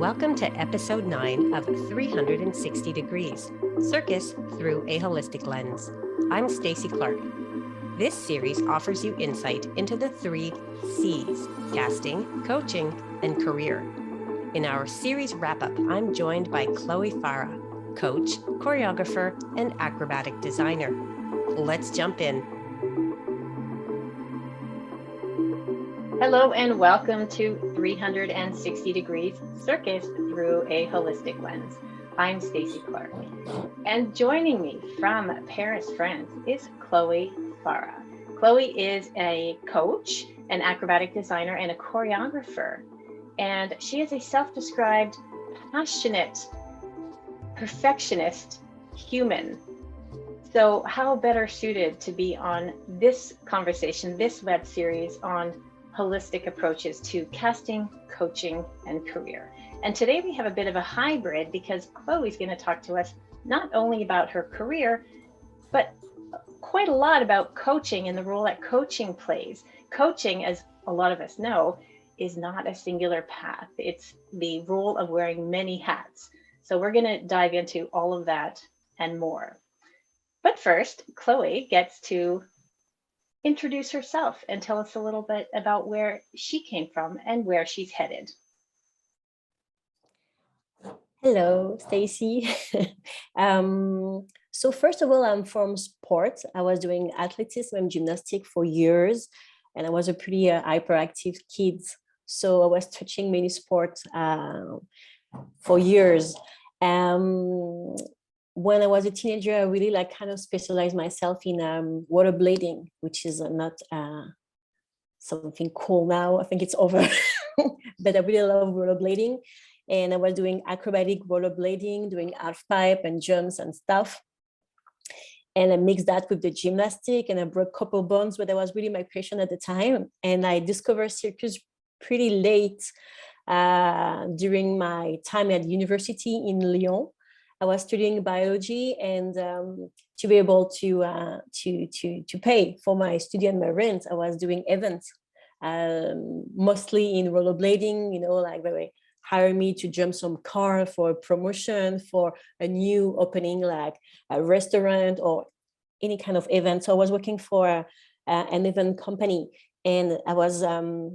Welcome to episode 9 of 360 Degrees, Circus Through a Holistic Lens. I'm Stacy Clark. This series offers you insight into the 3 C's, casting, coaching, and career. In our series wrap-up, I'm joined by Chloé Farah, coach, choreographer, and acrobatic designer. Let's jump in. Hello and welcome to 360 Degrees, Circus Through a Holistic Lens. I'm Stacy Clark, and joining me from Paris, France is Chloé Farah. Chloé is a coach, an acrobatic designer, and a choreographer, and she is a self-described passionate, perfectionist human. So how better suited to be on this conversation, this web series on holistic approaches to casting, coaching, and career. And today we have a bit of a hybrid because Chloé's going to talk to us not only about her career, but quite a lot about coaching and the role that coaching plays. Coaching, as a lot of us know, is not a singular path. It's the role of wearing many hats. So we're going to dive into all of that and more. But first, Chloé gets to introduce herself and tell us a little bit about where she came from and where she's headed. Hello, Stacy. So first of all, I'm from sports. I was doing athleticism and gymnastics for years, and I was a pretty hyperactive kid. So I was touching many sports for years. When I was a teenager, I really kind of specialized myself in rollerblading, which is not something cool now. I think it's over, but I really love rollerblading. And I was doing acrobatic rollerblading, doing half pipe and jumps and stuff. And I mixed that with the gymnastic, and I broke a couple bones, but that was really my passion at the time. And I discovered circus pretty late during my time at university in Lyon. I was studying biology, and to be able to pay for my study and my rent, I was doing events, mostly in rollerblading. They hire me to jump some car for a promotion, for a new opening, like a restaurant or any kind of event. So I was working for an event company. And I was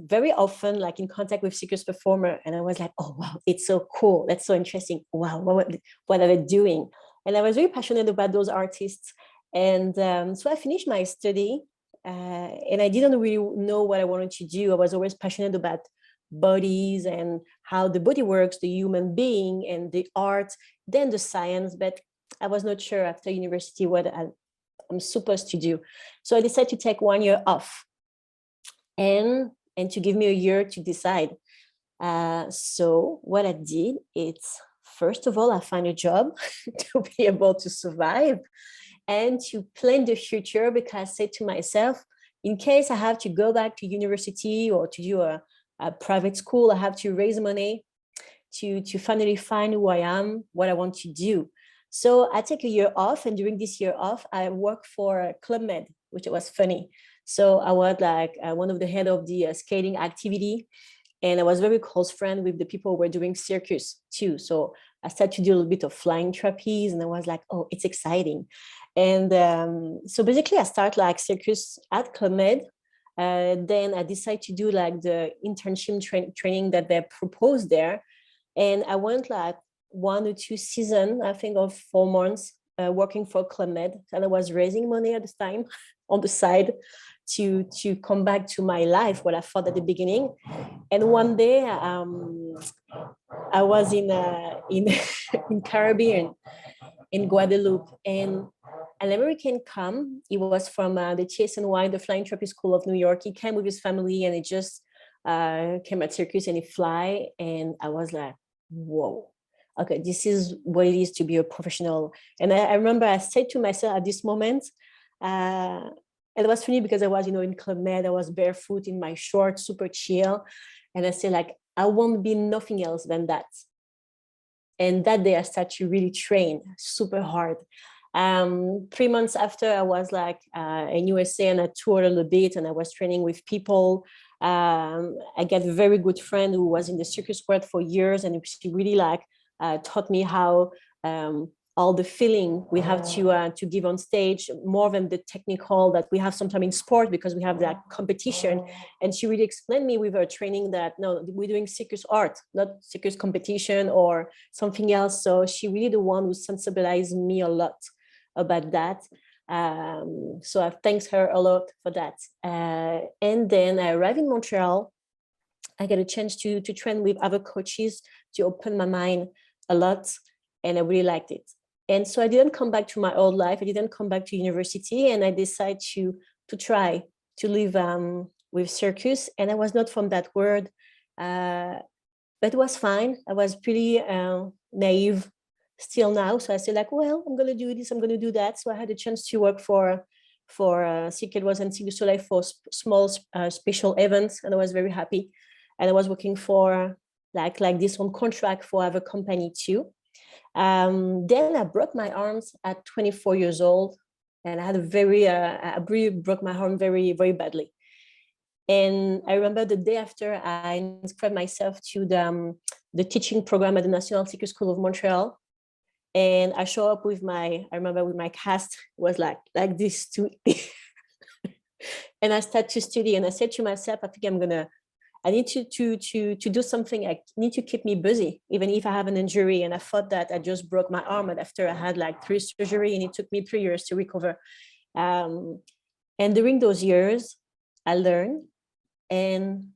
very often in contact with circus performer, and I was like, oh, wow, it's so cool. That's so interesting. Wow, what are they doing? And I was very passionate about those artists. And so I finished my study, and I didn't really know what I wanted to do. I was always passionate about bodies and how the body works, the human being and the art, then the science. But I was not sure after university what I'm supposed to do. So I decided to take 1 year off. And to give me a year to decide. So what I did is, first of all, I find a job to be able to survive and to plan the future, because I said to myself, in case I have to go back to university or to do a private school, I have to raise money to finally find who I am, what I want to do. So I take a year off, and during this year off, I work for Club Med, which was funny. So I was one of the head of the skating activity, and I was very close friend with the people who were doing circus too. So I started to do a little bit of flying trapeze, and I was like, oh, it's exciting. And so basically I start circus at Club Med. Then I decided to do the internship training that they proposed there. And I went 1 or 2 seasons, I think, of 4 months working for Club Med. And I was raising money at this time on the side to come back to my life, what I thought at the beginning. And one day I was in Caribbean, in Guadeloupe, and an American came. He was from the TSNY, the Flying Trapeze School of New York. He came with his family, and he just came at circus, and he fly. And I was like, whoa, okay, this is what it is to be a professional. And I remember I said to myself at this moment, and it was funny because I was, in Club Med, I was barefoot in my shorts, super chill. And I said, I won't be nothing else than that. And that day I started to really train super hard. 3 months after, I was in USA, and I toured a little bit, and I was training with people I got a very good friend who was in the circus world for years, and she really like taught me how all the feeling we have to give on stage, more than the technical that we have sometimes in sport, because we have that competition. And she really explained me with her training that no, we're doing circus art, not circus competition or something else. So she really the one who sensibilized me a lot about that. So I thanks her a lot for that. And then I arrived in Montreal. I get a chance to train with other coaches, to open my mind a lot, and I really liked it. And so I didn't come back to my old life. I didn't come back to university, and I decided to try to live with Circus. And I was not from that world, but it was fine. I was pretty naive still now. So I said like, well, I'm going to do this, I'm going to do that. So I had a chance to work for Circus and Cirque du Soleil for small special events, and I was very happy. And I was working for like this on contract for other company too. Then I broke my arms at 24 years old, and I had I really broke my arm very, very badly. And I remember the day after, I inscribed myself to the teaching program at the National Circus School of Montreal. And I show up with I remember with my cast was like this too. And I started to study, and I said to myself, I think I need to do something. I need to keep me busy, even if I have an injury. And I thought that I just broke my arm, and after I had like 3 surgery, and it took me 3 years to recover. And during those years, I learned, and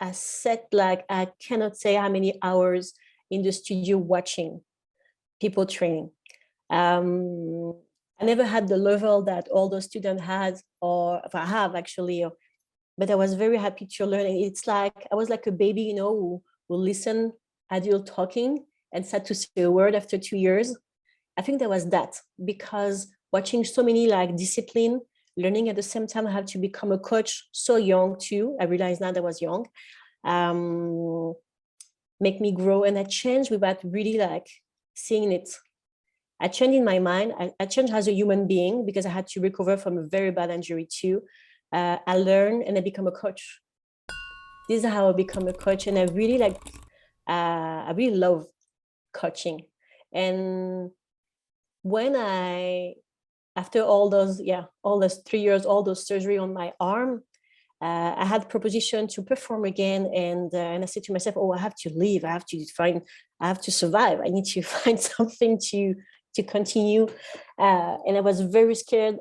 I sat like, I cannot say how many hours in the studio watching people training. I never had the level that all those students had, or if I have actually, but I was very happy to learn. And it's like, I was like a baby, you know, who will listen adult talking and start to say a word after 2 years. I think there was that, because watching so many like discipline, learning at the same time, I had to become a coach so young too. I realized now that I was young, make me grow. And I changed without really like seeing it. I changed in my mind. I changed as a human being, because I had to recover from a very bad injury too. I learned, and I become a coach. This is how I become a coach. And I really I really love coaching. And when after all those 3 years, all those surgery on my arm, I had proposition to perform again. And I said to myself, oh, I have to leave. I have to survive. I need to find something to continue. And I was very scared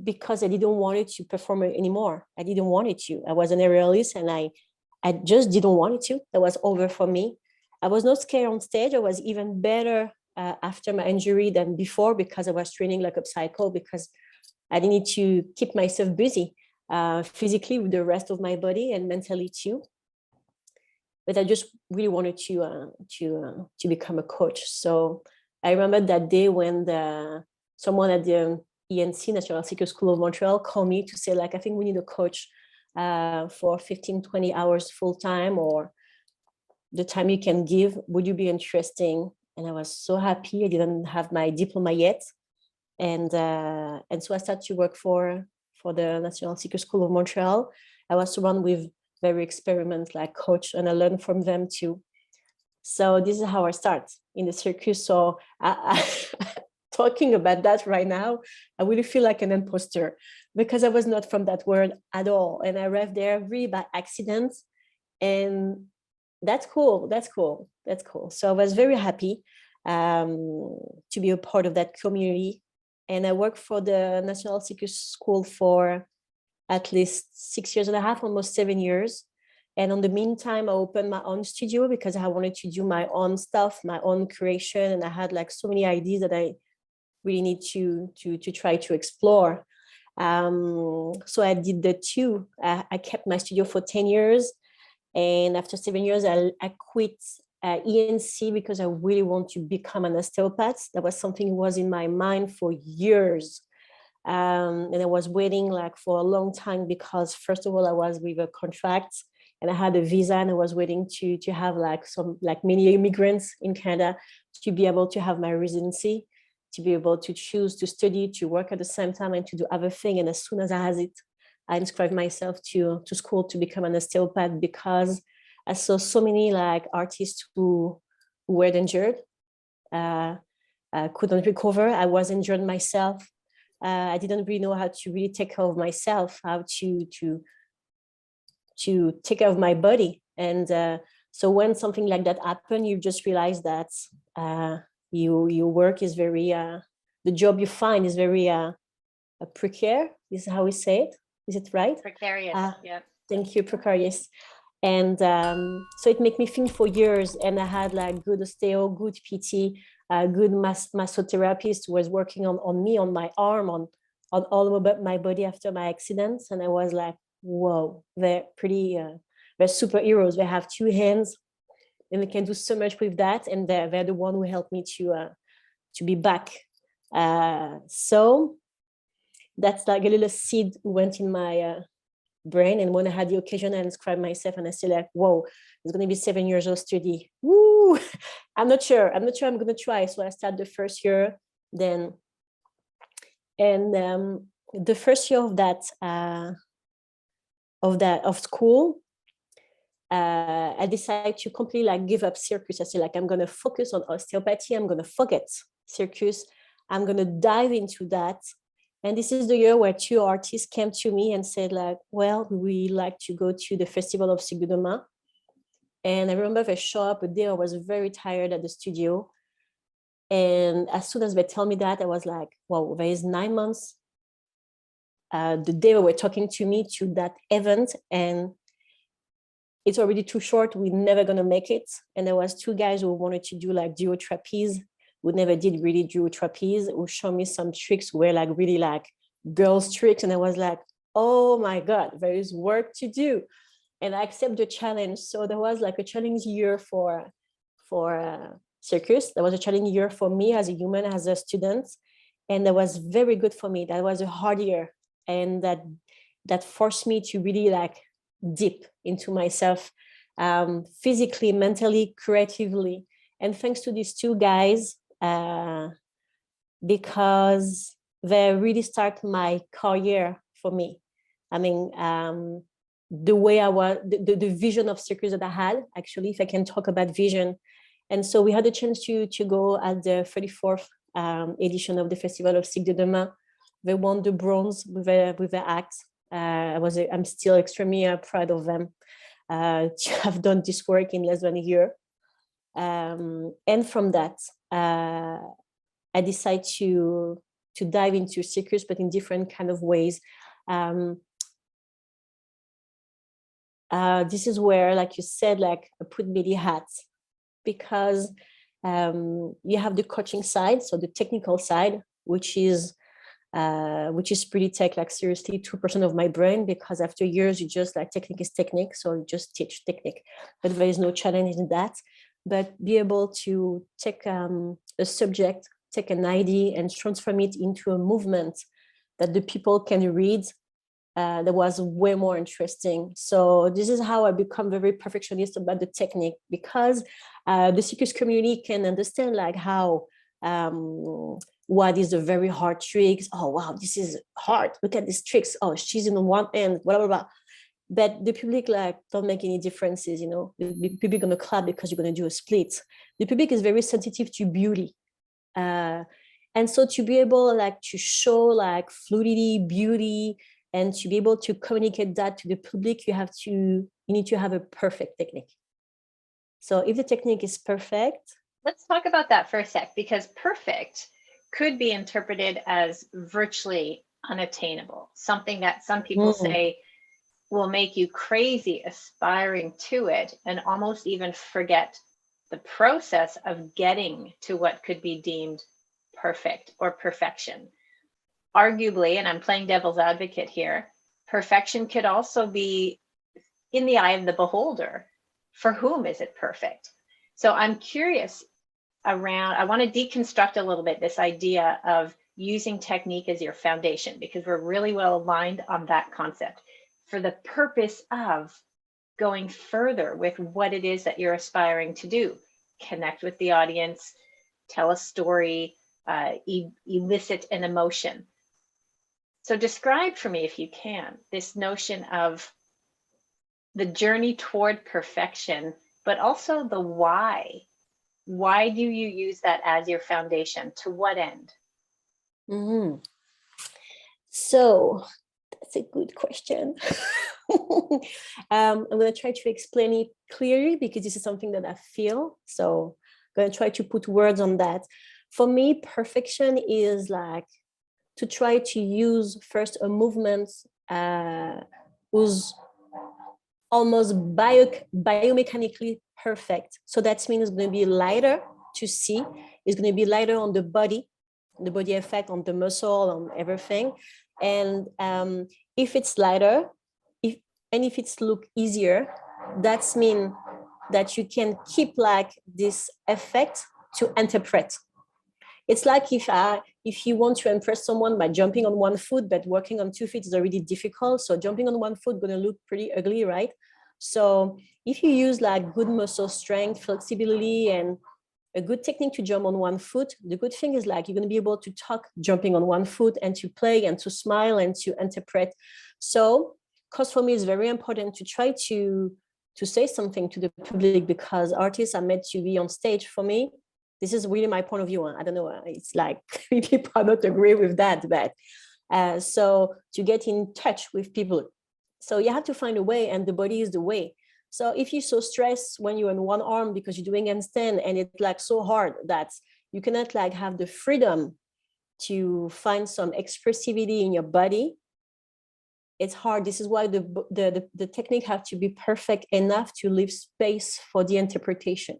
because I didn't want it to perform anymore. I didn't want it to. I was an aerialist, and I just didn't want it to. That was over for me. I was not scared on stage. I was even better after my injury than before, because I was training like a psycho, because I needed to keep myself busy physically with the rest of my body, and mentally too. But I just really wanted to become a coach. So I remember that day when someone at the ENC, National Circus School of Montreal, called me to say like, I think we need a coach for 15, 20 hours full time, or the time you can give. Would you be interesting? And I was so happy. I didn't have my diploma yet. And so I started to work for the National Circus School of Montreal. I was surrounded with very experiment like coach, and I learned from them too. So this is how I start in the circus. So talking about that right now, I really feel like an imposter, because I was not from that world at all. And I arrived there really by accident. And that's cool. So I was very happy to be a part of that community. And I worked for the National Circus School for at least 6 years and a half, almost 7 years. And in the meantime, I opened my own studio, because I wanted to do my own stuff, my own creation. And I had like so many ideas that I really need to try to explore. So I did the two. I kept my studio for 10 years. And after 7 years, I quit ENC, because I really want to become an osteopath. That was something that was in my mind for years. And I was waiting like for a long time, because first of all, I was with a contract, and I had a visa, and I was waiting to have like some, like many immigrants in Canada, to be able to have my residency, to be able to choose to study, to work at the same time, and to do other things. And as soon as I had it, I inscribed myself to school to become an osteopath because I saw so many like artists who were injured, couldn't recover. I was injured myself. I didn't really know how to really take care of myself, how to take care of my body. And so when something like that happened, you just realize that your work is very, the job you find is very precarious. This is how we say it. Is it right? Precarious, yeah. Thank you, precarious. And so it made me think for years. And I had like good osteo, good PT, good massotherapist who was working on me, on my arm, on all about my body after my accidents. And I was like, whoa, they're pretty, they're superheroes. They have two hands and they can do so much with that. And they're the one who helped me to be back. So that's like a little seed went in my brain. And when I had the occasion, I inscribed myself and I said like, whoa, it's going to be 7 years of study. Woo! I'm not sure I'm going to try. So I started the first year then. And the first year of school, I decided to completely like give up circus. I said like, I'm going to focus on osteopathy. I'm going to forget circus. I'm going to dive into that. And this is the year where two artists came to me and said like, well, we like to go to the Festival of Cirque du Mans. And I remember they showed up a day, I was very tired at the studio. And as soon as they tell me that, I was like, wow, there is 9 months. The day they were talking to me to that event, and it's already too short. We're never going to make it. And there was two guys who wanted to do like duo trapeze. We never did really duo trapeze, who showed me some tricks where like really like girls tricks. And I was like, oh my God, there is work to do. And I accept the challenge. So there was like a challenge year for Circus. There was a challenge year for me as a human, as a student. And that was very good for me. That was a hard year. And that forced me to really like deep into myself, physically, mentally, creatively. And thanks to these two guys, because they really start my career for me. I mean, the way I was, the vision of Circus that I had, actually, if I can talk about vision. And so we had a chance to go at the 34th edition of the Festival of Cirque du Mans. They won the bronze with the act. I'm still extremely proud of them to have done this work in less than a year. And from that, I decided to dive into circus, but in different kind of ways. This is where, like you said, like I put many hats, because you have the coaching side, so the technical side, which is pretty tech, like seriously 2% of my brain, because after years you just like technique is technique, so you just teach technique, but there is no challenge in that. But be able to take a subject, take an idea and transform it into a movement that the people can read, that was way more interesting. So this is how I become very perfectionist about the technique, because the circus community can understand like how what is a very hard tricks. Oh wow, this is hard, look at these tricks. Oh, she's in one end, blah blah blah. But the public like don't make any differences, you know. The public gonna clap because you're gonna do a split. The public is very sensitive to beauty, and so to be able like to show like fluidity, beauty, and to be able to communicate that to the public, you need to have a perfect technique. So if the technique is perfect, let's talk about that for a sec, because perfect could be interpreted as virtually unattainable, something that some people say will make you crazy aspiring to it, and almost even forget the process of getting to what could be deemed perfect or perfection. Arguably, and I'm playing devil's advocate here, perfection could also be in the eye of the beholder. For whom is it perfect? So I'm curious around, I want to deconstruct a little bit this idea of using technique as your foundation, because we're really well aligned on that concept, for the purpose of going further with what it is that you're aspiring to do. Connect with the audience, tell a story, elicit an emotion. So describe for me, if you can, this notion of the journey toward perfection, but also the why. Why do you use that as your foundation? To what end? Mm-hmm. So that's a good question. I'm going to try to explain it clearly because this is something that I feel. So I'm going to try to put words on that. For me, perfection is like to try to use first a movement whose almost biomechanically perfect. So that means it's going to be lighter to see. It's going to be lighter on the body effect, on the muscle, on everything. And if it's lighter, if it's look easier, that's mean that you can keep like this effect to interpret. It's like if you want to impress someone by jumping on one foot, but working on 2 feet is already difficult. So jumping on one foot gonna look pretty ugly, right? So if you use like good muscle strength, flexibility, and a good technique to jump on one foot, the good thing is like you're going to be able to talk jumping on one foot and to play and to smile and to interpret. So because for me it's very important to try to say something to the public, because artists are meant to be on stage. For me, this is really my point of view. I don't know, it's like people not agree with that, but so to get in touch with people, so you have to find a way, and the body is the way. So if you're so stressed when you're in one arm because you're doing handstand and it's like so hard that you cannot like have the freedom to find some expressivity in your body, it's hard. This is why the technique have to be perfect enough to leave space for the interpretation.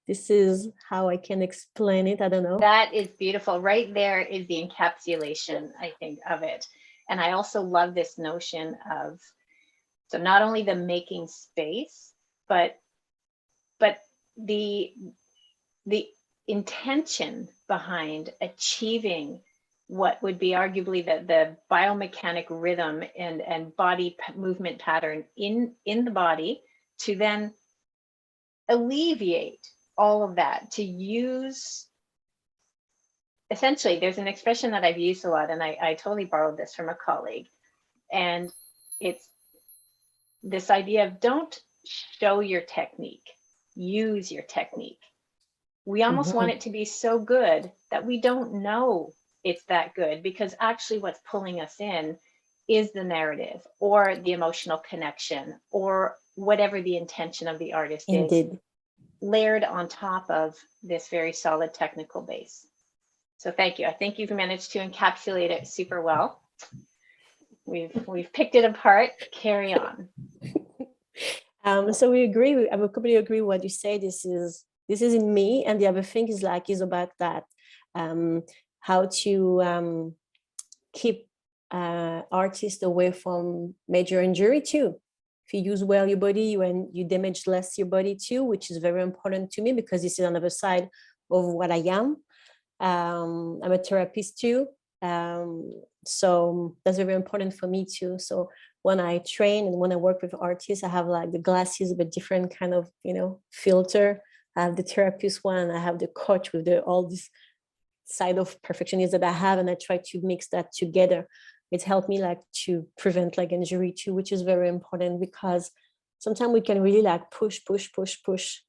This is how I can explain it. I don't know. That is beautiful. Right there is the encapsulation, I think, of it. And I also love this notion of, so not only the making space, but the intention behind achieving what would be arguably the biomechanic rhythm and body movement pattern in the body, to then alleviate all of that, to use, essentially, there's an expression that I've used a lot, and I totally borrowed this from a colleague, and it's this idea of don't show your technique, use your technique. We almost want it to be so good that we don't know it's that good, because actually what's pulling us in is the narrative or the emotional connection or whatever the intention of the artist Indeed. is, layered on top of this very solid technical base. So thank you. I think you've managed to encapsulate it super well. We've picked it apart. Carry on. So we agree. I would completely agree with what you say. This is in me, and the other thing is about that, how to keep artists away from major injury too. If you use well your body, you damage less your body too, which is very important to me, because this is another side of what I am. I'm a therapist too, so that's very important for me too. So when I train and when I work with artists, I have like the glasses with different kind of filter. I have the therapist one, I have the coach with all this side of perfectionism that I have, and I try to mix that together. It's helped me like to prevent like injury too, which is very important, because sometimes we can really like push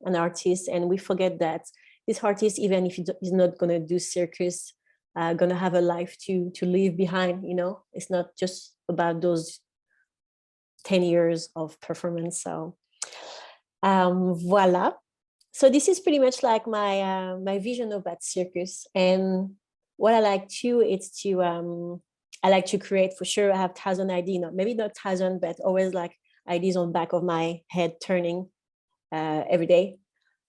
an artist, and we forget that this artist, even if he's not gonna do circus, gonna have a life to leave behind. It's not just about those 10 years of performance. So voila. So this is pretty much like my my vision of that circus. And what I like too is to I like to create, for sure. I have 1,000 ideas, maybe not 1,000, but always like ideas on the back of my head turning every day.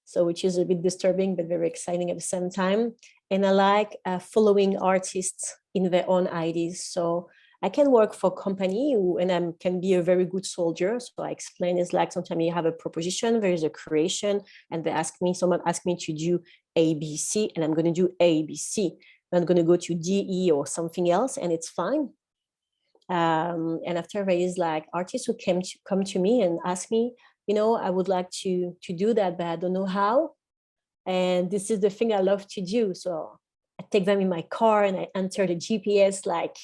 So which is a bit disturbing, but very exciting at the same time. And I like following artists in their own ideas. So I can work for a company and I can be a very good soldier. So I explain, it's like sometimes you have a proposition, there is a creation, and someone asked me to do A, B, C, and I'm going to do A, B, C. I'm going to go to D, E, or something else, and it's fine. And after there is like artists who come to me and ask me, I would like to do that, but I don't know how. And this is the thing I love to do. So I take them in my car and I enter the GPS like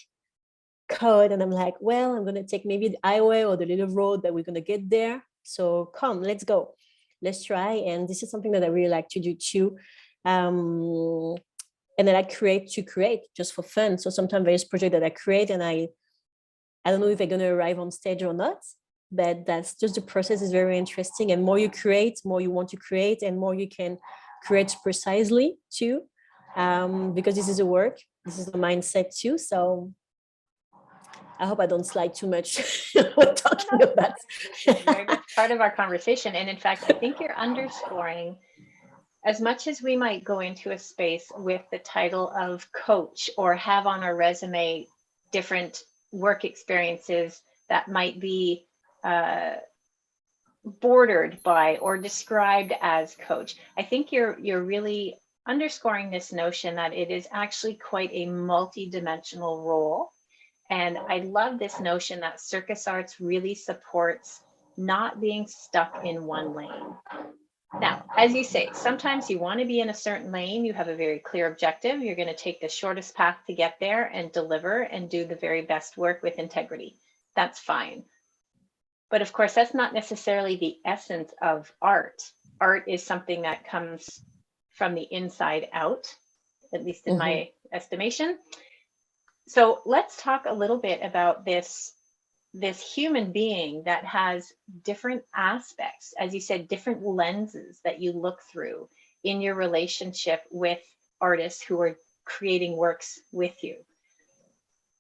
code, and I'm like, well, I'm gonna take maybe the highway or the little road that we're gonna get there. So come, let's go, let's try. And this is something that I really like to do too. And then I create just for fun. So sometimes there's project that I create and I don't know if I'm going to arrive on stage or not, but that's just the process is very interesting. And more you create, more you want to create, and more you can create precisely too, because this is a work, this is a mindset too. So I hope I don't slide too much when talking about. Very much part of our conversation. And in fact, I think you're underscoring, as much as we might go into a space with the title of coach or have on our resume different work experiences that might be bordered by or described as coach, I think you're really underscoring this notion that it is actually quite a multi-dimensional role. And I love this notion that circus arts really supports not being stuck in one lane. Now, as you say, sometimes you want to be in a certain lane, you have a very clear objective, you're going to take the shortest path to get there and deliver and do the very best work with integrity. That's fine. But of course, that's not necessarily the essence of art. Art is something that comes from the inside out, at least in my estimation. So let's talk a little bit about this human being that has different aspects, as you said, different lenses that you look through in your relationship with artists who are creating works with you.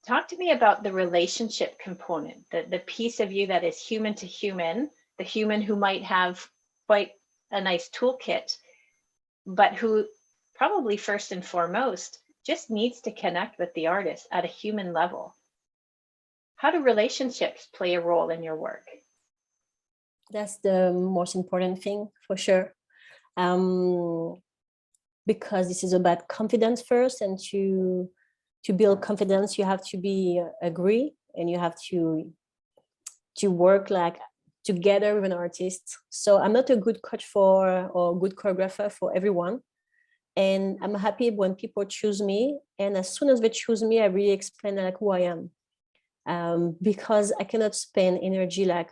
Talk to me about the relationship component, the piece of you that is human to human, the human who might have quite a nice toolkit, but who probably first and foremost just needs to connect with the artist at a human level. How do relationships play a role in your work? That's the most important thing for sure. Because this is about confidence first, and to build confidence, you have to be agree, and you have to work like together with an artist. So I'm not a good coach or good choreographer for everyone. And I'm happy when people choose me. And as soon as they choose me, I really explain like who I am. Because I cannot spend energy like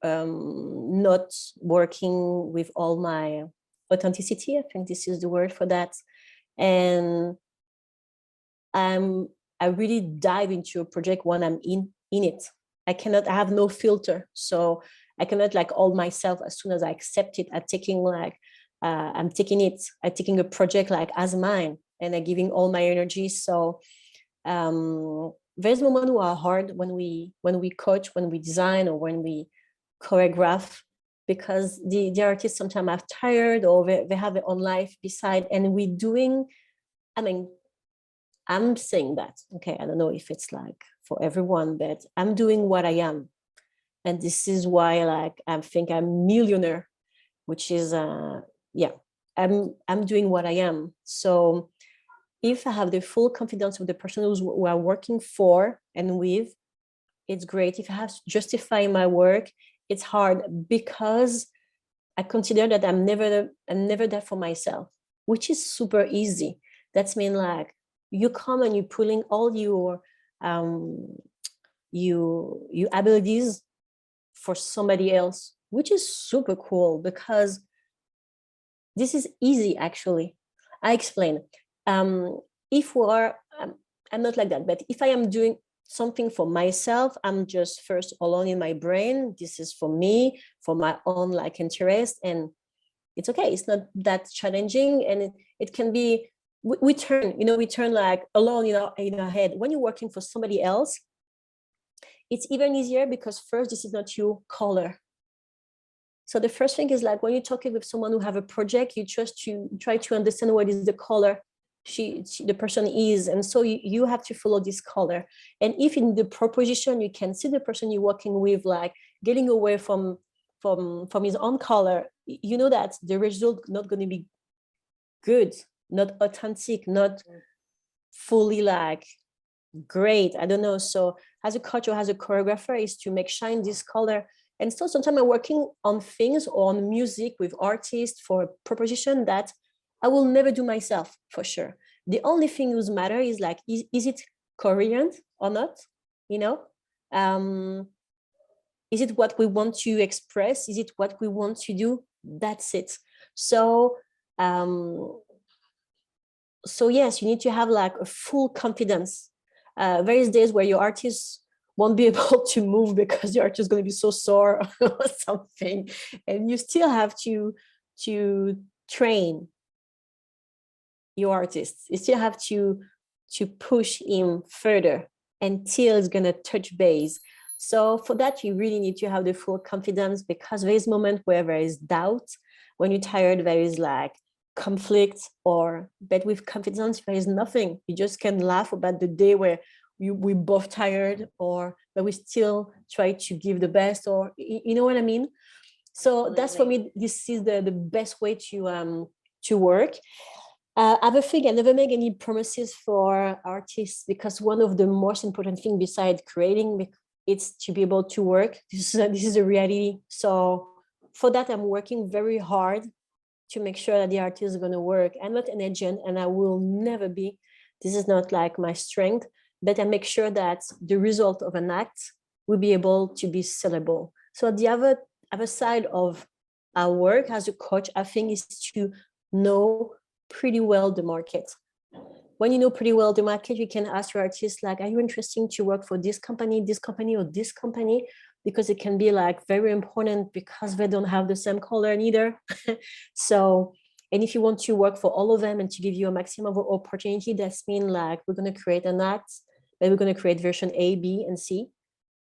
not working with all my authenticity. I think this is the word for that. And I really dive into a project when I'm in it. I have no filter. So I cannot like hold myself. As soon as I accept it, I'm taking a project like as mine, and I'm giving all my energy. So there's moments who are hard when we coach, when we design, or when we choreograph, because the artists sometimes are tired, or they have their own life beside, and I'm saying that, okay, I don't know if it's like for everyone, but I'm doing what I am. And this is why like I think I'm millionaire, which is I'm doing what I am. So if I have the full confidence of the person who I'm working for and with, it's great. If I have to justify my work, it's hard, because I consider that I'm never that for myself, which is super easy. That's mean like you come and you're pulling all your abilities for somebody else, which is super cool, because this is easy actually. I explain. If we are, I'm not like that, but if I am doing something for myself, I'm just first alone in my brain. This is for me, for my own like interest, and it's okay. It's not that challenging, and it can be. We turn like alone in our head. When you're working for somebody else, it's even easier, because first, this is not your color. So the first thing is like when you're talking with someone who have a project, you just try to understand what is the color the person is, and so you have to follow this color. And if in the proposition you can see the person you're working with like getting away from his own color, you know that the result not going to be good, not authentic, not fully like great. I don't know. So as a coach or as a choreographer is to make shine this color. And so sometimes I'm working on things or on music with artists for a proposition that I will never do myself, for sure. The only thing that matters is like, is it coherent or not? you know? Is it what we want to express? Is it what we want to do? That's it. So, so yes, you need to have like a full confidence. There is days where your artist won't be able to move because your artist is going to be so sore or something, and you still have to train your artist. You still have to push him further until it's going to touch base. So for that, you really need to have the full confidence, because there is moment where there is doubt. When you're tired, there is like conflict, but with confidence, there is nothing. You just can laugh about the day where we both tired, but we still try to give the best, or you know what I mean? So absolutely. That's for me, this is the best way to work. Other thing, I never make any promises for artists, because one of the most important things besides creating, it's to be able to work. This is a reality. So for that, I'm working very hard to make sure that the artist is going to work. I'm not an agent, and I will never be. This is not like my strength, but I make sure that the result of an act will be able to be sellable. So the other side of our work as a coach, I think, is to know pretty well the market. When you know pretty well the market, you can ask your artist, like, are you interested to work for this company, or this company? Because it can be like very important, because they don't have the same color neither. So, and if you want to work for all of them and to give you a maximum of opportunity, that's mean like we're going to create an act, but we're going to create version A, B, and C,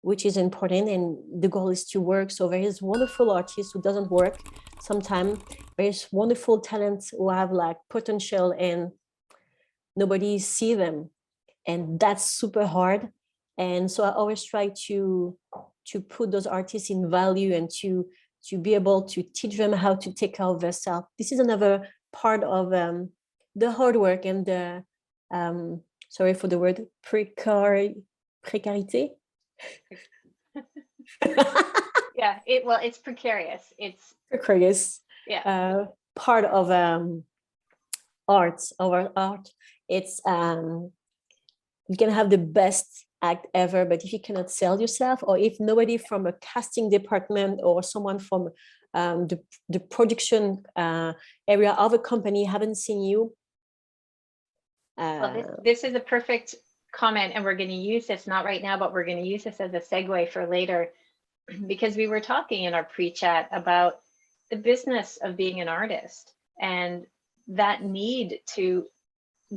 which is important, and the goal is to work. So there is wonderful artists who doesn't work sometimes. There's wonderful talents who have like potential and nobody see them, and that's super hard. And so I always try to put those artists in value, and to be able to teach them how to take care of themselves. This is another part of the hard work and the sorry for the word, precarité. Yeah, it's precarious. It's precarious. Yeah. Part of art. It's you can have the best act ever, but if you cannot sell yourself, or if nobody from a casting department or someone from the production area of a company haven't seen you. Well, this is a perfect comment, and we're going to use this, not right now, but we're going to use this as a segue for later, because we were talking in our pre-chat about the business of being an artist and that need to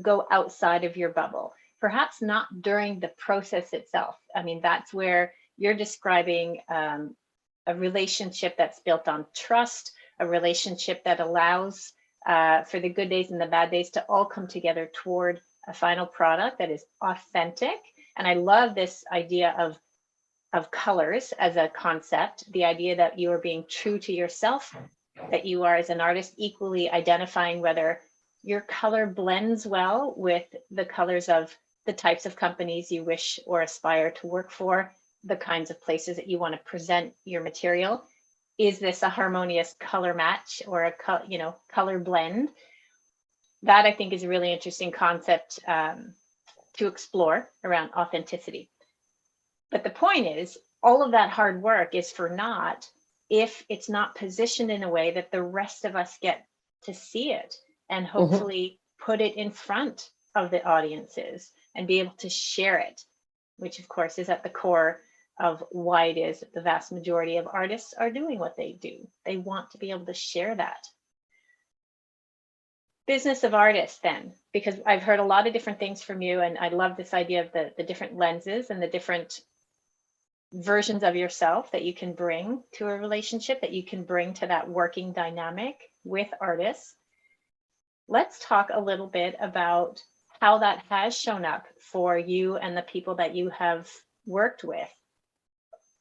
go outside of your bubble, perhaps not during the process itself. I mean, that's where you're describing a relationship that's built on trust, a relationship that allows for the good days and the bad days to all come together toward a final product that is authentic. And I love this idea of colors as a concept, the idea that you are being true to yourself, that you are as an artist equally identifying whether your color blends well with the colors of the types of companies you wish or aspire to work for, the kinds of places that you want to present your material. Is this a harmonious color match or a color blend? That I think is a really interesting concept to explore around authenticity. But the point is, all of that hard work is for naught if it's not positioned in a way that the rest of us get to see it and hopefully put it in front of the audiences and be able to share it, which of course is at the core of why it is that the vast majority of artists are doing what they do. They want to be able to share that. Business of artists then, because I've heard a lot of different things from you, and I love this idea of the different lenses and the different versions of yourself that you can bring to a relationship, that you can bring to that working dynamic with artists. Let's talk a little bit about how that has shown up for you and the people that you have worked with,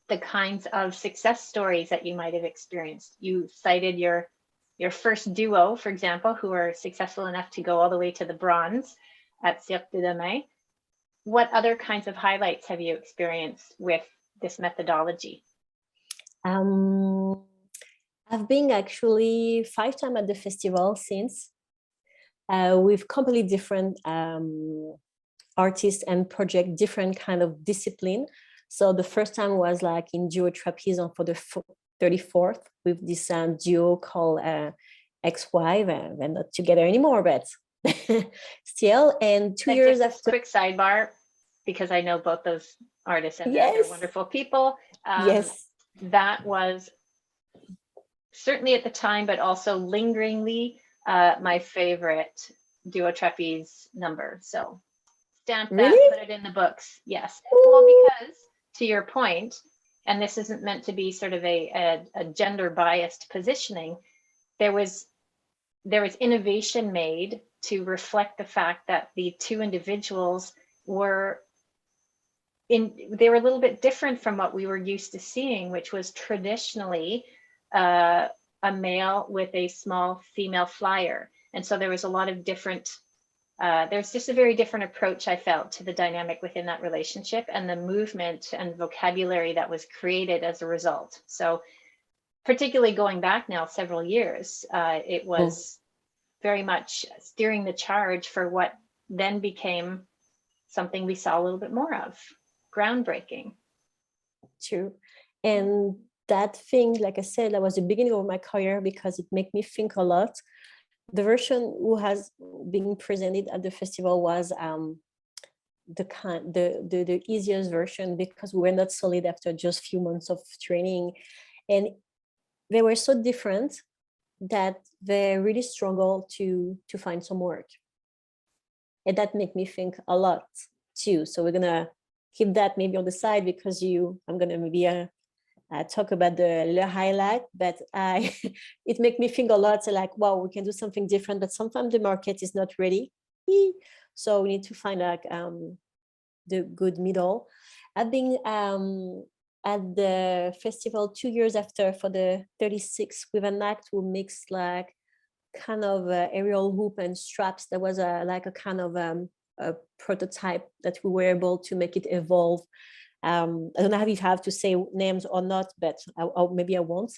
the kinds of success stories that you might have experienced. You cited your first duo, for example, who are successful enough to go all the way to the bronze at Cirque de Demain. What other kinds of highlights have you experienced with this methodology? I've been actually 5 times at the festival since, with completely different artists and project different kind of discipline. So the first time was like in duo trapeze on for the 34th with this duo called ex-wife. They're not together anymore, but still. And 2 years after. Quick sidebar, because I know both those artists and Yes. they're wonderful people. Yes. That was certainly at the time, but also lingeringly, my favorite duo trapeze number. So stamp that, Really? put it in the books. Yes. Ooh. Well, because to your point, and this isn't meant to be sort of a gender biased positioning, there was innovation made to reflect the fact that the two individuals were they were a little bit different from what we were used to seeing, which was traditionally a male with a small female flyer. And so there was a lot of different, there's just a very different approach, I felt, to the dynamic within that relationship and the movement and vocabulary that was created as a result. So particularly going back now several years, it was very much steering the charge for what then became something we saw a little bit more of. Groundbreaking. True. And that thing, like I said, that was the beginning of my career because it made me think a lot. The version who has been presented at the festival was the easiest version because we were not solid after just few months of training. And they were so different that they really struggled to find some work. And that made me think a lot too. So we're gonna keep that maybe on the side because I'm gonna maybe talk about the highlight, but it made me think a lot. So like, wow, we can do something different, but sometimes the market is not ready. So we need to find like the good middle. I've been at the festival 2 years after for the 36th with an act who mixed like kind of aerial hoop and straps. There was like a kind of a prototype that we were able to make it evolve. I don't know if I have to say names or not, but maybe I won't.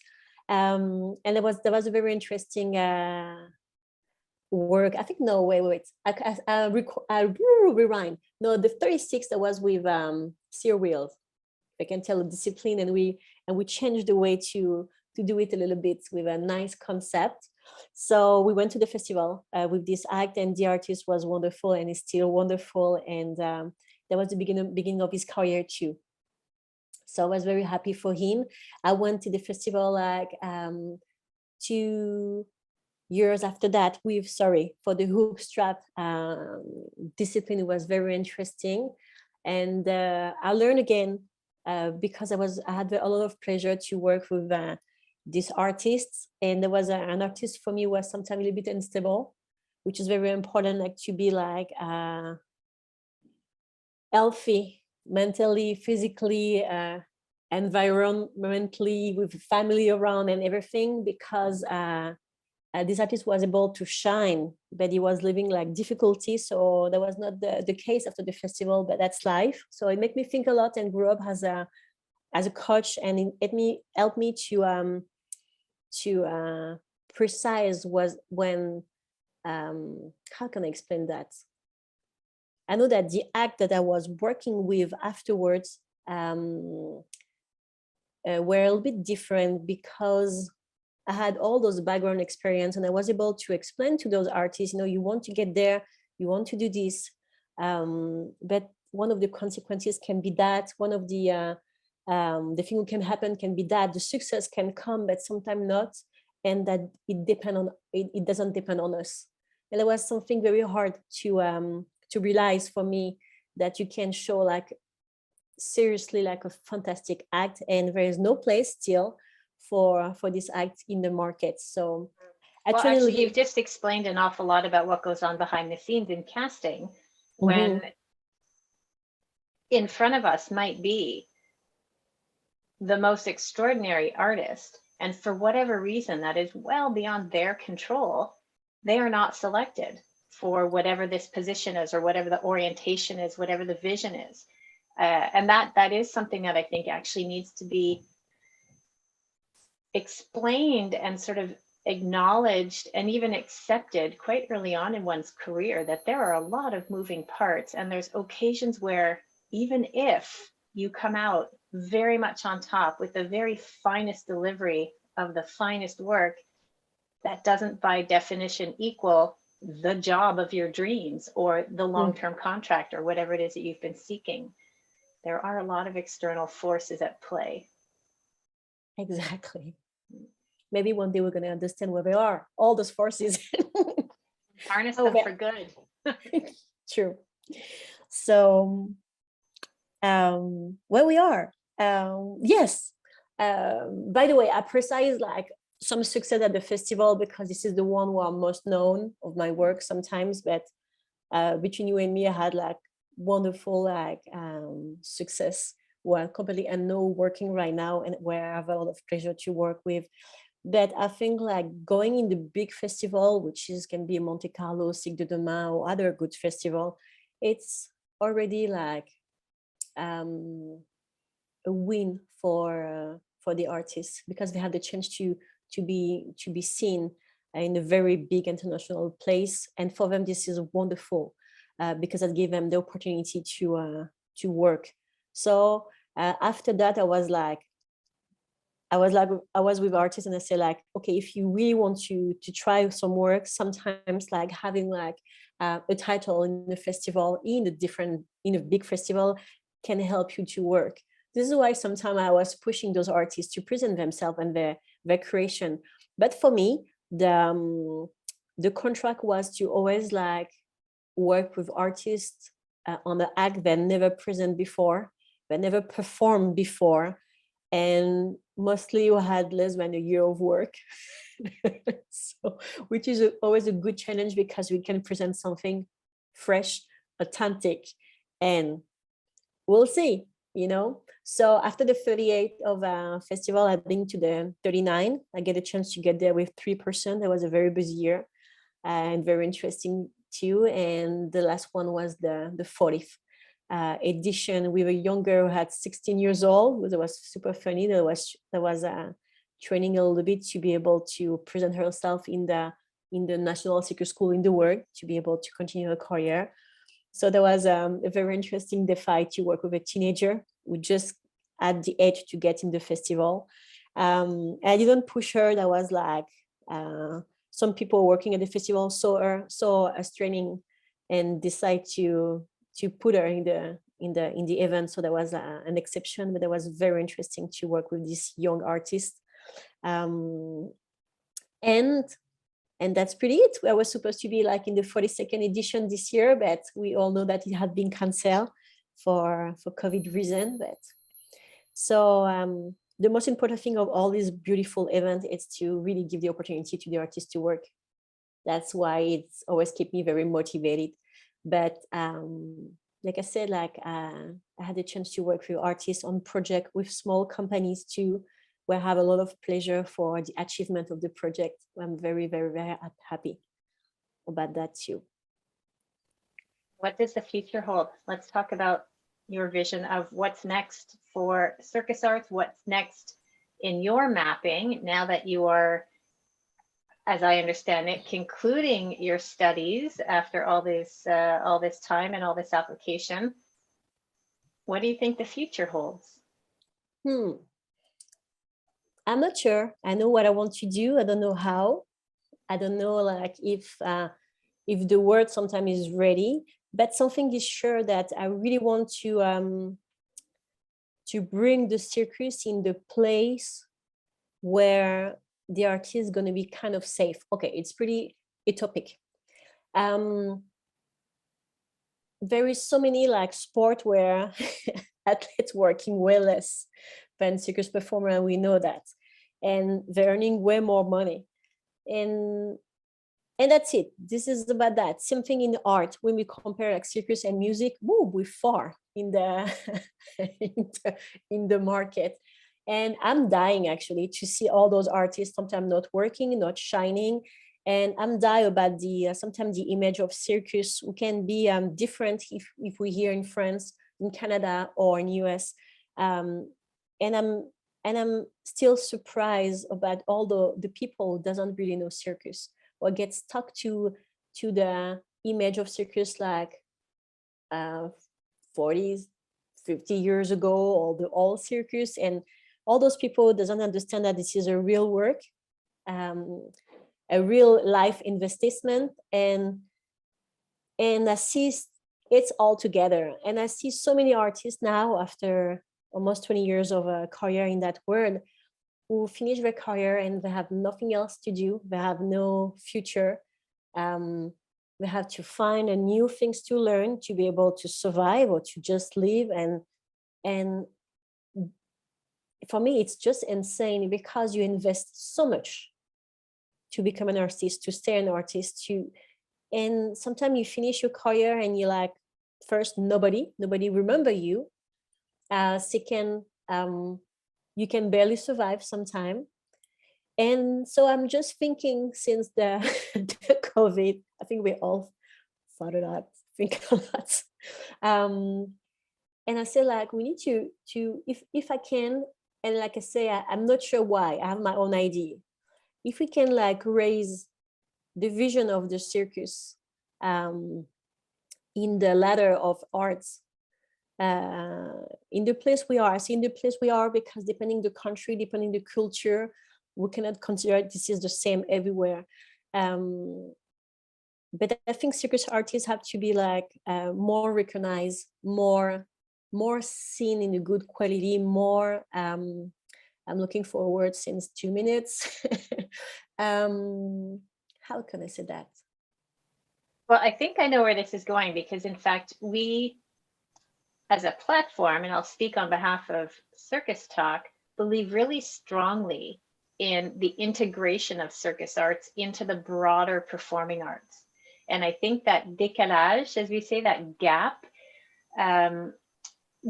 And there was a very interesting work. I think no, wait. I rewind. No, the 36 that was with steer wheels. I can tell the discipline, and we changed the way to do it a little bit with a nice concept. So we went to the festival with this act, and the artist was wonderful and is still wonderful. And that was the beginning of his career too. So I was very happy for him. I went to the festival like 2 years after that for the hook strap discipline. It was very interesting. And I learned again because I had a lot of pleasure to work with these artists. And there was an artist for me who was sometimes a little bit unstable, which is very important, like to be like healthy mentally, physically, environmentally, with family around and everything, because this artist was able to shine, but he was living like difficulty. So that was not the case after the festival, but that's life. So it made me think a lot and grew up as a coach, and it helped me to precise was when how can I explain that? I know that the act that I was working with afterwards were a little bit different because I had all those background experience, and I was able to explain to those artists, you want to get there, you want to do this, but one of the consequences can be that, one of the thing that can happen can be that the success can come, but sometimes not, and that it doesn't depend on us. And it was something very hard to realize for me, that you can show like seriously like a fantastic act, and there is no place still for this act in the market. So actually you've just explained an awful lot about what goes on behind the scenes in casting, when in front of us might be the most extraordinary artist, and for whatever reason that is well beyond their control, they are not selected for whatever this position is, or whatever the orientation is, whatever the vision is. And that is something that I think actually needs to be explained and sort of acknowledged and even accepted quite early on in one's career that there are a lot of moving parts, and there's occasions where even if you come out very much on top with the very finest delivery of the finest work, that doesn't by definition equal the job of your dreams or the long-term contract or whatever it is that you've been seeking. There are a lot of external forces at play. Exactly. Maybe one day we're going to understand where they are, all those forces. Harness them for good. True. So, where we are. Yes. By the way, I precise like some success at the festival because this is the one where I'm most known of my work sometimes. But between you and me, I had like wonderful like success where I'm completely unknown working right now and where I have a lot of pleasure to work with. But I think like going in the big festival, which is can be Monte Carlo, Cirque de Demain, or other good festival, it's already like a win for the artists because they have the chance to be seen in a very big international place, and for them this is wonderful because it gave them the opportunity to work. So after that, I was with artists and I said like, okay, if you really want to try some work, sometimes like having like a title in a festival, in a big festival can help you to work. This is why sometimes I was pushing those artists to present themselves and their creation. But for me, the contract was to always like work with artists on the act that never present before, that never performed before, and mostly you had less than a year of work. So, which is always a good challenge because we can present something fresh, authentic, and we'll see, So after the 38 of festival, I've been to the 39. I get a chance to get there with 3%. That was a very busy year and very interesting too. And the last one was the 40th edition with a young girl who had 16 years old. That was super funny. That was training a little bit to be able to present herself in the national circus school in the world, to be able to continue her career. So there was a very interesting defy to work with a teenager who just had the age to get in the festival. I didn't push her. That was like some people working at the festival saw us training and decide to put her in the event. So there was an exception, but it was very interesting to work with this young artist. And that's pretty it. I was supposed to be like in the 42nd edition this year, but we all know that it had been canceled for COVID reason. But so the most important thing of all these beautiful events is to really give the opportunity to the artists to work. That's why it's always kept me very motivated. But like I said, like I had a chance to work with artists on project with small companies too, where I have a lot of pleasure for the achievement of the project. I'm very, very, very happy about that too. What does the future hold? Let's talk about your vision of what's next for Circus Arts. What's next in your mapping now that you are, as I understand it, concluding your studies after all this time and all this application. What do you think the future holds? I'm not sure. I know what I want to do. I don't know how. I don't know like if the word sometimes is ready, but something is sure that I really want to bring the circus in the place where the artist is going to be kind of safe. Okay, it's pretty utopic. There is so many like sport where athletes working way less than circus performer, and we know that, and they're earning way more money, and that's it. This is about that. Same thing in art. When we compare like circus and music, we're far in the in the market. And I'm dying actually to see all those artists sometimes not working, not shining. And I'm dying about the sometimes the image of circus who can be different if we're here in France, in Canada, or in US. And And I'm still surprised about all the people who doesn't really know circus or get stuck to the image of circus like 40, 50 years ago, or the old circus. And all those people doesn't understand that this is a real work, a real life investment. And I see it's all together. And I see so many artists now, after almost 20 years of a career in that world, who finish their career and they have nothing else to do. They have no future. They have to find a new things to learn to be able to survive or to just live. And for me, it's just insane, because you invest so much to become an artist, to stay an artist, and sometimes you finish your career and you're like, first, nobody remember you. Second, you can barely survive sometime. And so I'm just thinking, since the COVID, I think we all thought it up, think a lot. And I say, like, we need to if I can, and like I say, I'm not sure why, I have my own idea. If we can like raise the vision of the circus in the ladder of arts, in the place we are. I see in the place we are, because depending the country, depending the culture, we cannot consider this is the same everywhere. But I think circus artists have to be like more recognized, more seen in a good quality, more. I'm looking for a word since 2 minutes. How can I say that? Well, I think I know where this is going, because in fact, we as a platform, and I'll speak on behalf of CircusTalk, believe really strongly in the integration of circus arts into the broader performing arts. And I think that décalage, as we say, that gap,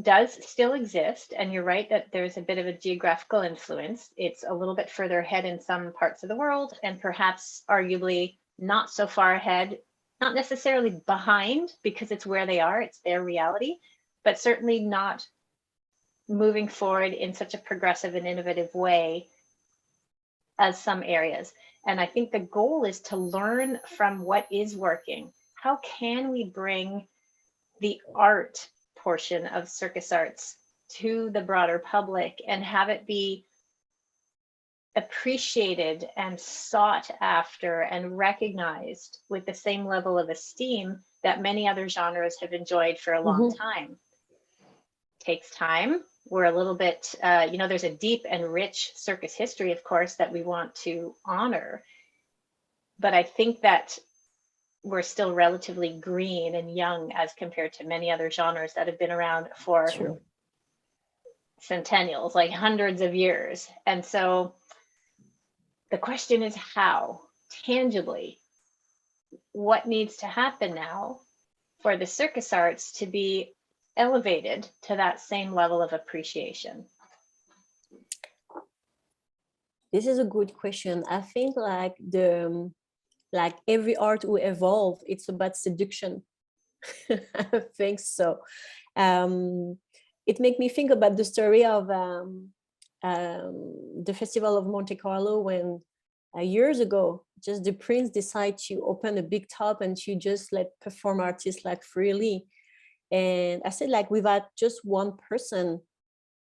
does still exist. And you're right that there's a bit of a geographical influence. It's a little bit further ahead in some parts of the world, and perhaps arguably not so far ahead, not necessarily behind, because it's where they are, it's their reality, but certainly not moving forward in such a progressive and innovative way as some areas. And I think the goal is to learn from what is working. How can we bring the art portion of circus arts to the broader public and have it be appreciated and sought after and recognized with the same level of esteem that many other genres have enjoyed for a long time? Takes time. We're a little bit, there's a deep and rich circus history, of course, that we want to honor. But I think that we're still relatively green and young as compared to many other genres that have been around for centennials, like hundreds of years. And so the question is, how tangibly, what needs to happen now for the circus arts to be elevated to that same level of appreciation? This is a good question. I think like every art will evolve. It's about seduction. I think so. It made me think about the story of the Festival of Monte Carlo, when years ago, just the prince decided to open a big top and to just let perform artists like freely. And I said, like, without just one person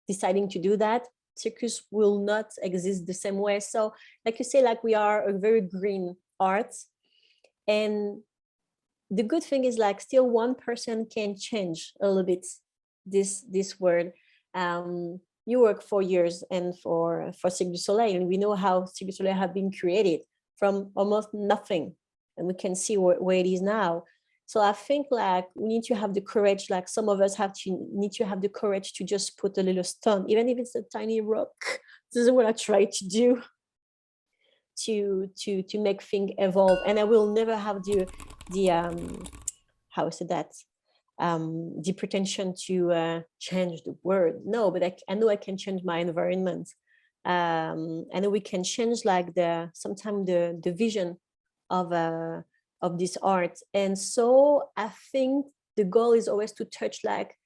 deciding to do that, circus will not exist the same way. So like you say, like, we are a very green art. And the good thing is, like, still one person can change a little bit this word. You work for years and for Cirque du Soleil, and we know how Cirque du Soleil have been created from almost nothing, and we can see where it is now. So I think like we need to have the courage, like some of us need to have the courage to just put a little stone, even if it's a tiny rock. This is what I try to do to make things evolve. And I will never have the how is it that the pretension to change the world. No, but I know I can change my environment. I know we can change like sometimes the vision of this art. And so I think the goal is always to touch like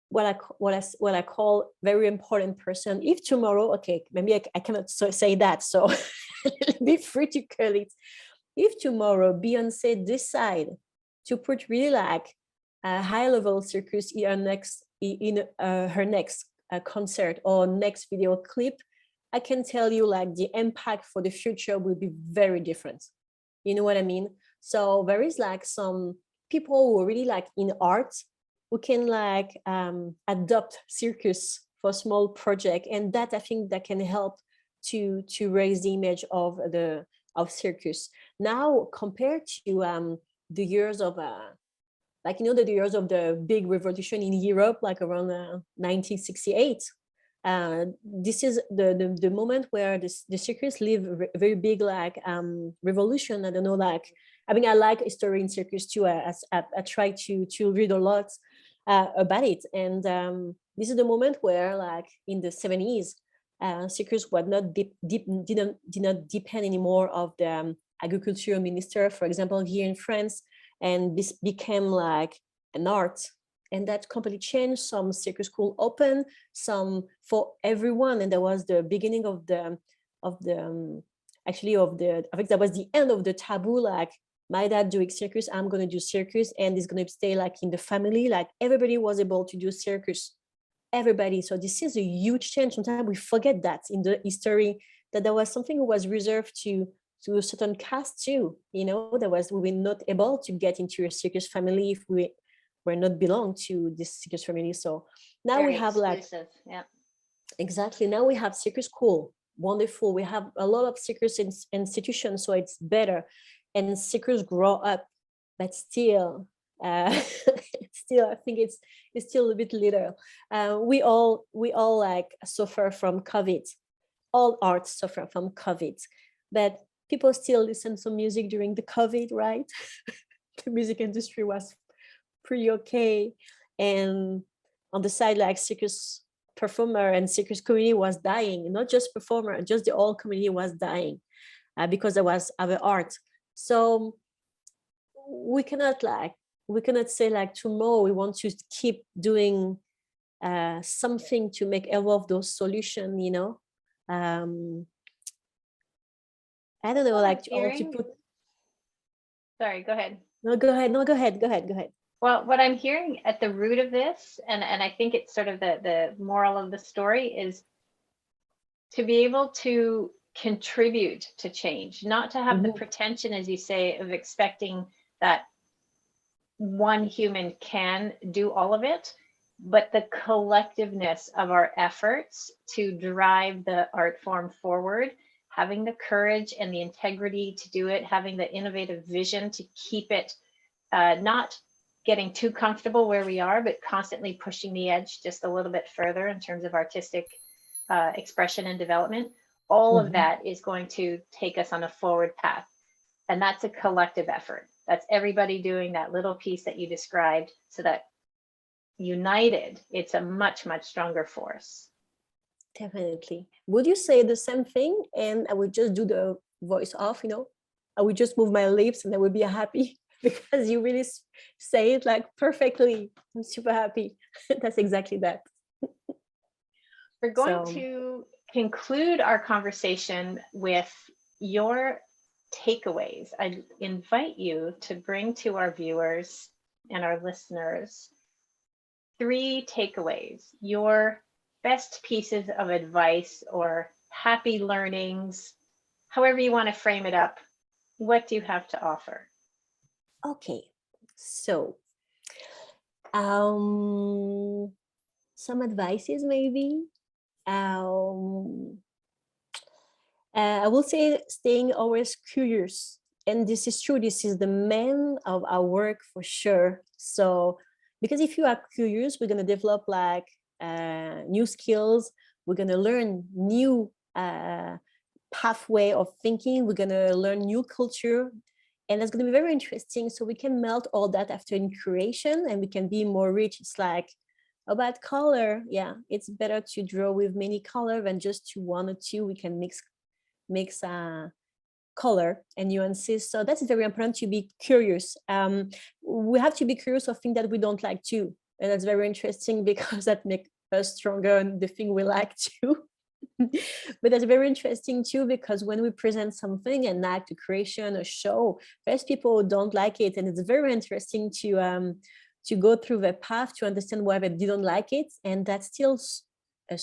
what I call very important person. If tomorrow, okay, maybe I cannot say that, so be free to call it. If tomorrow Beyonce decide to put really like a high level circus in her next concert or next video clip, I can tell you like the impact for the future will be very different. You know what I mean? So there is like some people who are really like in art who can like adopt circus for small project, and that I think that can help to raise the image of circus. Now compared to the years of like, you know, the years of the big revolution in Europe, like around 1968. This is the moment where the circus live a very big like revolution. I don't know, like, I mean, I like history in circus too. I try to read a lot about it, and this is the moment where, like, in the 70s, circus was not did not depend anymore of the agriculture minister, for example, here in France, and this became like an art. And that completely changed. Some circus school open, some for everyone, and that was the beginning of the I think that was the end of the taboo. Like, my dad doing circus, I'm gonna do circus, and it's gonna stay like in the family. Like, everybody was able to do circus, everybody. So this is a huge change. Sometimes we forget that in the history, that there was something that was reserved to a certain caste too. You know, we were not able to get into a circus family if we were not belong to this circus family. So now Very we have exclusive. like, yeah, exactly, now we have circus school, wonderful. We have a lot of circus institutions, so it's better, and circus grow up, but still still I think it's still a bit little. We all like suffer from COVID. All arts suffer from COVID, but people still listen to music during the COVID, right? The music industry was pretty okay, and on the side, like, circus performer and circus community was dying. Not just performer, just the whole community was dying because there was other art. So we cannot say like tomorrow we want to keep doing something to make evolve those solutions, you know. I don't know, like, to put. Sorry, go ahead. No, go ahead. Well, what I'm hearing at the root of this, and I think it's sort of the moral of the story, is to be able to contribute to change, not to have the pretension, as you say, of expecting that one human can do all of it, but the collectiveness of our efforts to drive the art form forward, having the courage and the integrity to do it, having the innovative vision to keep it not getting too comfortable where we are, but constantly pushing the edge just a little bit further in terms of artistic expression and development. All of that is going to take us on a forward path. And that's a collective effort. That's everybody doing that little piece that you described, so that united, it's a much, much stronger force. Definitely. Would you say the same thing? And I would just do the voice off, you know? I would just move my lips and I would be happy because you really say it like perfectly. I'm super happy. That's exactly that. We're going to conclude our conversation with your takeaways. I invite you to bring to our viewers and our listeners 3 takeaways, your best pieces of advice or happy learnings, however you want to frame it up. What do you have to offer? Okay, so some advices maybe. I will say staying always curious, and this is true. This is the main of our work for sure. So, because if you are curious, we're gonna develop like new skills. We're gonna learn new pathway of thinking. We're gonna learn new culture, and that's gonna be very interesting. So we can melt all that after in creation, and we can be more rich. It's like about color. Yeah, it's better to draw with many color than just to 1 or 2. We can mix color and nuances. So that's very important, to be curious. We have to be curious of things that we don't like too. And that's very interesting because that makes us stronger and the thing we like too. But that's very interesting too, because when we present something, an act, a creation, a show, there's people who don't like it. And it's very interesting to go through the path to understand why they didn't like it. And that's still a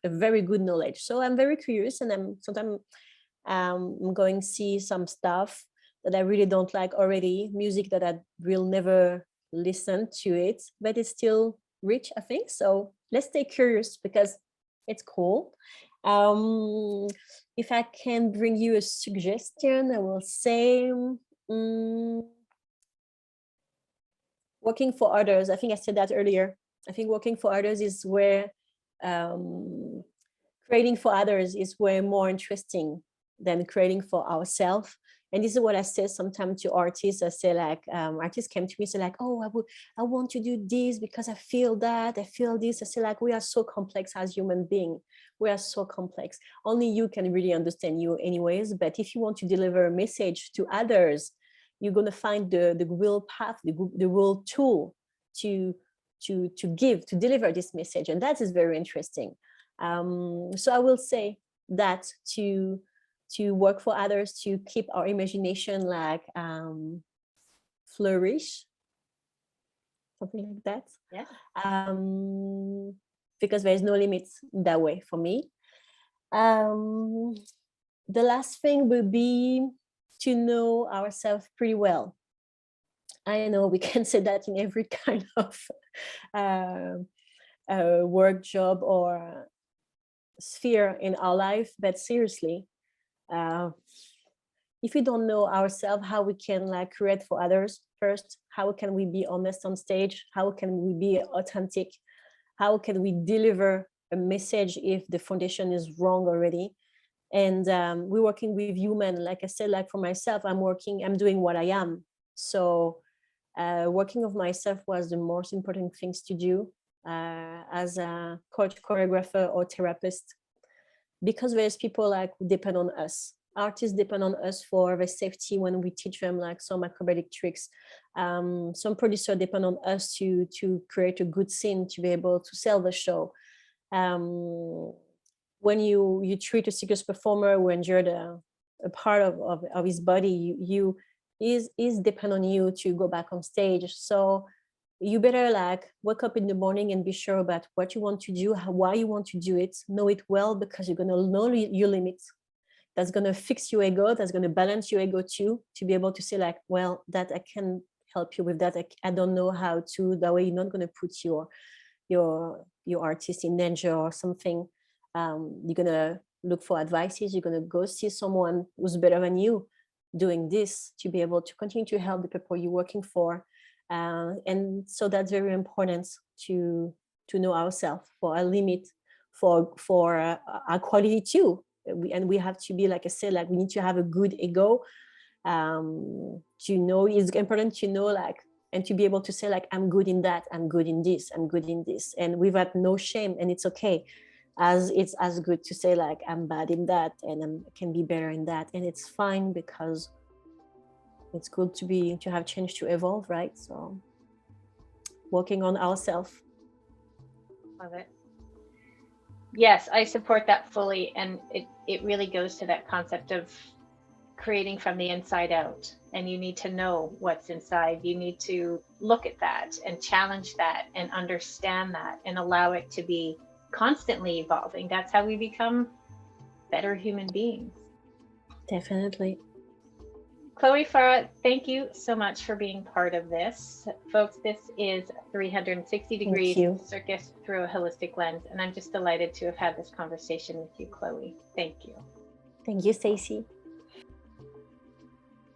very good knowledge. So I'm very curious, and sometimes I'm going to see some stuff that I really don't like already, music that I will never listen to it, but it's still rich, I think. So let's stay curious because it's cool. If I can bring you a suggestion, I will say working for others. I think I said that earlier. I think working for others is where creating for others is way more interesting than creating for ourselves. And this is what I say sometimes to artists. I say like, artists came to me, say like, oh, I want to do this because I feel that, I feel this. I say like, we are so complex as human beings. We are so complex. Only you can really understand you anyways. But if you want to deliver a message to others, you're going to find the real path, the real tool to deliver this message. And that is very interesting. So I will say that to work for others, to keep our imagination like flourish, something like that. Yeah. Because there is no limits that way for me. The last thing will be to know ourselves pretty well. I know we can say that in every kind of work, job, or sphere in our life, but seriously, if we don't know ourselves, how we can like create for others first, how can we be honest on stage, how can we be authentic, how can we deliver a message if the foundation is wrong already. And we're working with human, like I said, like for myself, I'm doing what I am. So working of myself was the most important things to do as a coach, choreographer, or therapist, because there's people like who depend on us. Artists depend on us for the safety when we teach them like some acrobatic tricks. Some producers depend on us to create a good scene to be able to sell the show. When you treat a circus performer, when you're a part of his body, you is depend on you to go back on stage. So you better like wake up in the morning and be sure about what you want to do, why you want to do it, know it well, because you're going to know your limits. That's going to fix your ego. That's going to balance your ego too, to be able to say like, well, that I can help you with that. I don't know how to. That way you're not going to put your artist in danger or something. You're going to look for advices. You're going to go see someone who's better than you doing this to be able to continue to help the people you're working for. And so that's very important to know ourselves, for our limit, for our quality too. And we have to be, like I said, like we need to have a good ego. To know, it's important to know like, and to be able to say like, I'm good in that, I'm good in this, I'm good in this, and without no shame. And it's okay, as it's as good to say like, I'm bad in that and I can be better in that, and it's fine, because it's good to have change, to evolve, right? So working on ourselves. Love it. Yes, I support that fully. And it really goes to that concept of creating from the inside out. And you need to know what's inside. You need to look at that and challenge that and understand that and allow it to be constantly evolving. That's how we become better human beings. Definitely. Chloé, Farah, thank you so much for being part of this. Folks, this is 360 Degrees Circus Through a Holistic Lens, and I'm just delighted to have had this conversation with you, Chloé. Thank you. Thank you, Stacy.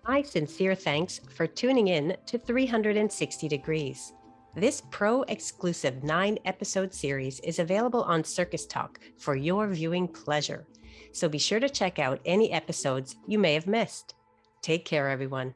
My sincere thanks for tuning in to 360 Degrees. This pro-exclusive 9-episode series is available on CircusTalk for your viewing pleasure. So be sure to check out any episodes you may have missed. Take care, everyone.